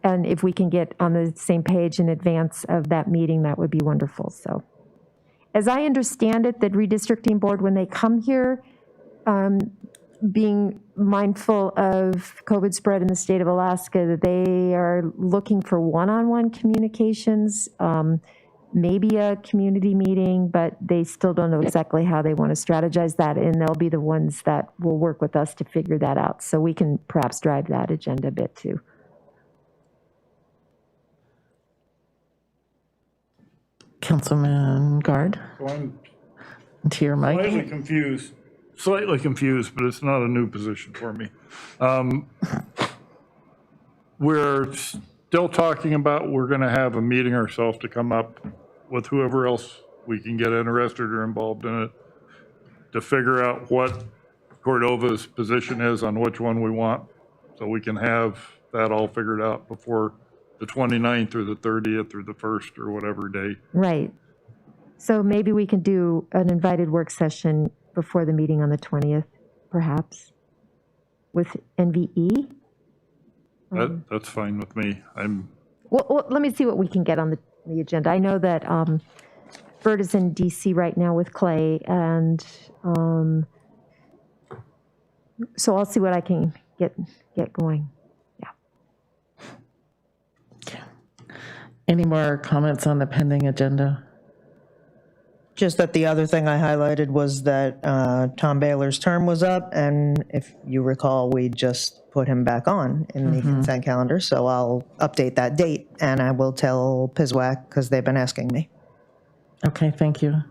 And if we can get on the same page in advance of that meeting, that would be wonderful. So as I understand it, the redistricting board, when they come here, being mindful of COVID spread in the state of Alaska, that they are looking for one-on-one communications, maybe a community meeting, but they still don't know exactly how they want to strategize that, and they'll be the ones that will work with us to figure that out. So we can perhaps drive that agenda a bit too. Councilman Guard, So I'm to your mic. slightly confused, but it's not a new position for me. We're still talking about, we're going to have a meeting ourselves to come up with whoever else we can get interested or involved in it to figure out what Cordova's position is on which one we want, so we can have that all figured out before the 29th or the 30th or the 1st or whatever day. Right. So maybe we can do an invited work session before the meeting on the 20th, perhaps, with NVE. That's fine with me. Well, let me see what we can get on the agenda. I know that Bert is in DC right now with Clay, and so I'll see what I can get going. Any more comments on the pending agenda? Just that the other thing I highlighted was that Tom Baylor's term was up, and if you recall, we just put him back on in the consent calendar, so I'll update that date, and I will tell PISWAC, because they've been asking me. Okay, thank you.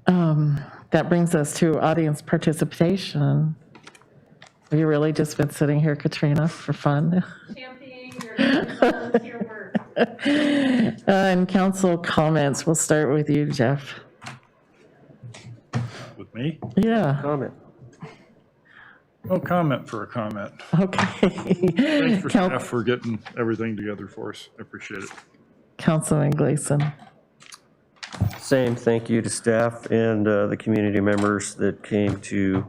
That brings us to audience participation. Have you really just been sitting here, Katrina, for fun? Championing your volunteer work. And council comments, we'll start with you, Jeff. With me? Yeah, Comment. No comment for a comment. okay. Thanks for staff for getting everything together for us. I appreciate it. Councilman Gleason. Same thank you to staff and the community members that came to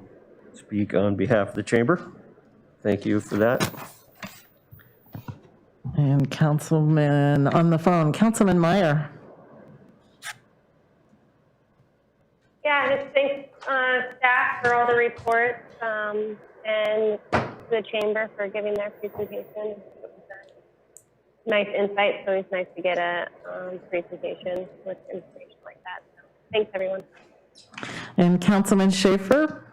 speak on behalf of the chamber. Thank you for that. And Councilman on the phone, Councilman Meyer. Yeah, just thanks staff for all the reports and the chamber for giving their presentation. Nice insights. It's always nice to get a presentation with information like that. So, thanks, everyone. And Councilman Schaefer.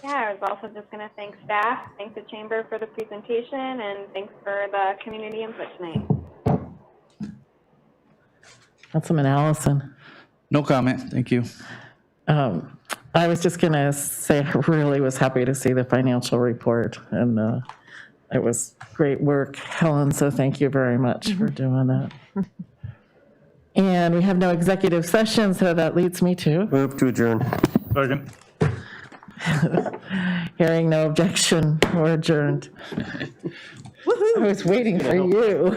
Yeah, I was also just going to thank staff, thank the chamber for the presentation, and thanks for the community input tonight. Councilman Allison. No comment, thank you. I was just going to say I really was happy to see the financial report, and it was great work, Helen, so thank you very much for doing that. And we have no executive session, so that leads me to Move to adjourn. Second. hearing no objection, we're adjourned. I was waiting for you.